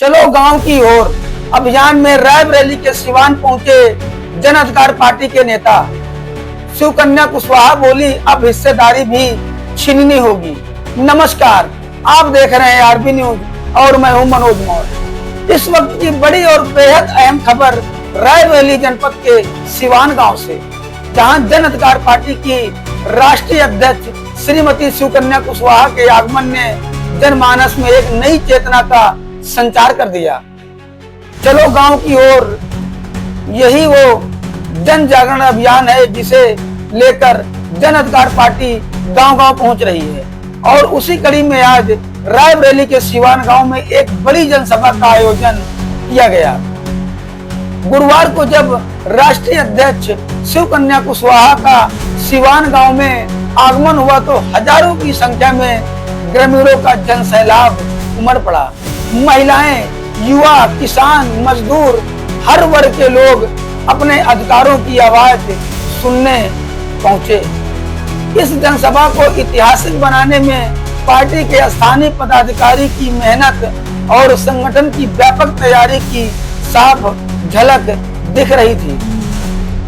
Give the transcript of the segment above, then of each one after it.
चलो गांव की ओर अभियान में रायबरेली के सिवान पहुंचे जन अधिकार पार्टी के नेता। शिवकन्या कुशवाहा बोली, अब हिस्सेदारी भी छीननी होगी। नमस्कार, आप देख रहे हैं आरबी न्यूज और मैं हूं मनोज मौर्य। इस वक्त की बड़ी और बेहद अहम खबर रायबरेली जनपद के सिवान गांव से, जहां जन अधिकार पार्टी की राष्ट्रीय अध्यक्ष श्रीमती शिवकन्या कुशवाहा के आगमन ने जनमानस में एक नई चेतना का संचार कर दिया। चलो गांव की ओर, यही वो जन जागरण अभियान है जिसे लेकर जन अधिकार पार्टी गांव-गांव पहुंच रही है। और उसी कड़ी में आज रायबरेली के सिवान गांव में एक बड़ी जनसभा का आयोजन किया गया। गुरुवार को जब राष्ट्रीय अध्यक्ष शिवकन्या कुशवाहा का सिवान गांव में आगमन हुआ तो हजारों की संख्या में ग्रामीणों का जनसैलाब उमड़ पड़ा। महिलाएं, युवा, किसान, मजदूर, हर वर्ग के लोग अपने अधिकारों की आवाज सुनने पहुंचे। इस जनसभा को ऐतिहासिक बनाने में पार्टी के स्थानीय पदाधिकारी की मेहनत और संगठन की व्यापक तैयारी की साफ झलक दिख रही थी।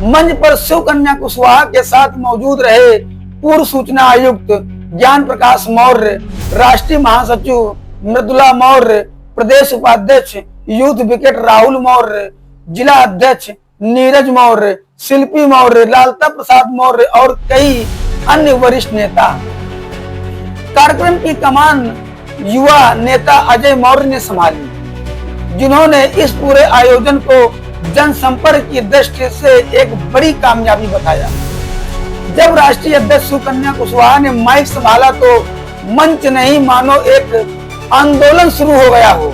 मंच पर शिवकन्या कुशवाहा के साथ मौजूद रहे पूर्व सूचना आयुक्त ज्ञान प्रकाश मौर्य, राष्ट्रीय महासचिव मृदुला मौर्य, प्रदेश उपाध्यक्ष यूथ विकेट राहुल मौर्य, जिला अध्यक्ष नीरज मौर्य, शिल्पी मौर्य, लालता प्रसाद मौर्य और कई अन्य वरिष्ठ नेता। कार्यक्रम की कमान युवा नेता अजय मौर्य ने संभाली, जिन्होंने इस पूरे आयोजन को जनसंपर्क की दृष्टि से एक बड़ी कामयाबी बताया। जब राष्ट्रीय अध्यक्ष शिवकन्या कुशवाहा ने माइक संभाला तो मंच नहीं मानो एक आंदोलन शुरू हो गया हो।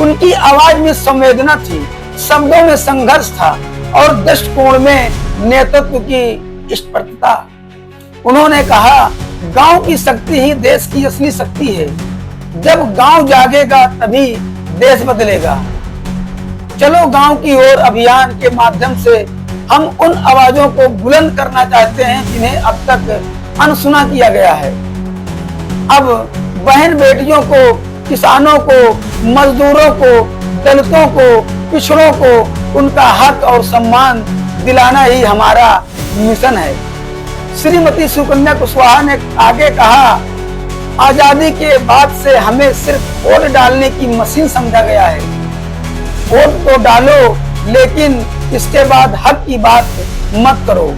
उनकी आवाज में संवेदना थी, शब्दों में संघर्ष था और दृष्टिकोण में नेतृत्व की स्पष्टता। उन्होंने कहा, गांव की शक्ति ही देश की असली शक्ति है। जब गांव जागेगा तभी देश बदलेगा। चलो गांव की ओर अभियान के माध्यम से हम उन आवाजों को बुलंद करना चाहते हैं जिन्हें अब तक अनसुना किया गया है। अब बहन बेटियों को, किसानों को, मजदूरों को, दलितों को, पिछड़ों को उनका हक और सम्मान दिलाना ही हमारा मिशन है। श्रीमती शिवकन्या कुशवाहा ने आगे कहा, आजादी के बाद से हमें सिर्फ वोट डालने की मशीन समझा गया है। वोट तो डालो, लेकिन इसके बाद हक की बात मत करो।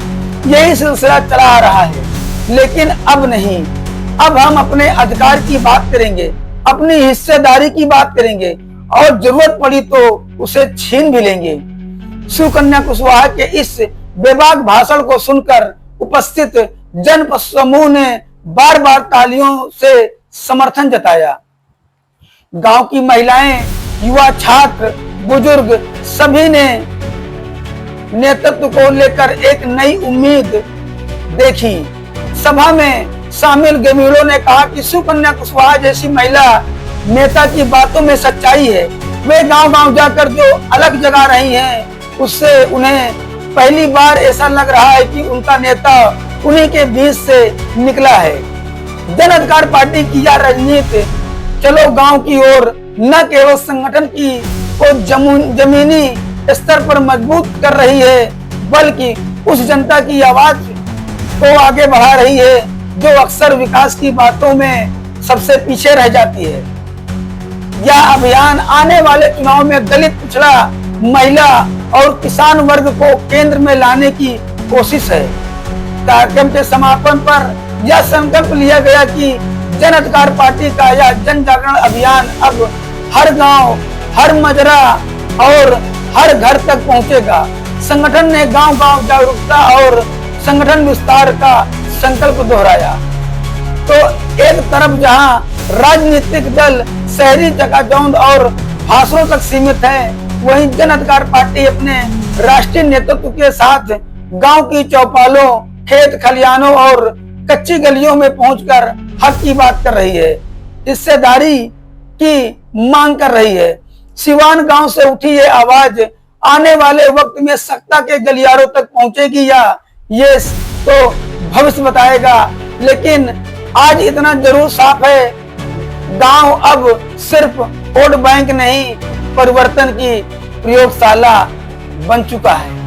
यही सिलसिला चला आ रहा है, लेकिन अब नहीं। अब हम अपने अधिकार की बात करेंगे, अपनी हिस्सेदारी की बात करेंगे और जरूरत पड़ी तो उसे छीन भी लेंगे। शिवकन्या कुशवाहा के इस बेबाक भाषण को सुनकर उपस्थित जन समूह ने बार बार तालियों से समर्थन जताया। गांव की महिलाएं, युवा, छात्र, बुजुर्ग सभी ने नेतृत्व को लेकर एक नई उम्मीद देखी। सभा में शामिल ग्रामीणों ने कहा कि शिवकन्या कुशवाहा जैसी महिला नेता की बातों में सच्चाई है। वे गांव-गांव जाकर जो अलग जगा रही हैं, उससे उन्हें पहली बार ऐसा लग रहा है कि उनका नेता उन्हीं के बीच से निकला है। जन अधिकार पार्टी की यह राजनीति चलो गांव की ओर न केवल संगठन की को जमीनी स्तर पर मजबूत कर रही है, बल्कि उस जनता की आवाज को आगे बढ़ा रही है जो अक्सर विकास की बातों में सबसे पीछे रह जाती है। यह अभियान आने वाले चुनाव में दलित, पिछड़ा, महिला और किसान वर्ग को केंद्र में लाने की कोशिश है। कार्यक्रम के समापन पर यह संकल्प लिया गया कि जन अधिकार पार्टी का यह जन जागरण अभियान अब हर गांव, हर मजरा और हर घर तक पहुंचेगा। संगठन ने गांव-गांव जागरूकता और संगठन विस्तार का संकल्प दोहराया। तो एक तरफ जहां राजनीतिक दल शहरी चकाचौंध और भाषणों तक सीमित है, वहीं जन अधिकार पार्टी अपने राष्ट्रीय नेतृत्व के साथ गांव की चौपालों, खेत खलिहानों और कच्ची गलियों में पहुंचकर हक की बात कर रही है, हिस्सेदारी की मांग कर रही है। सिवान गांव से उठी ये आवाज आने वाले वक्त में सत्ता के गलियारों तक पहुंचेगी या ये तो भविष्य बताएगा, लेकिन आज इतना जरूर साफ है, गांव अब सिर्फ वोट बैंक नहीं परिवर्तन की प्रयोगशाला बन चुका है।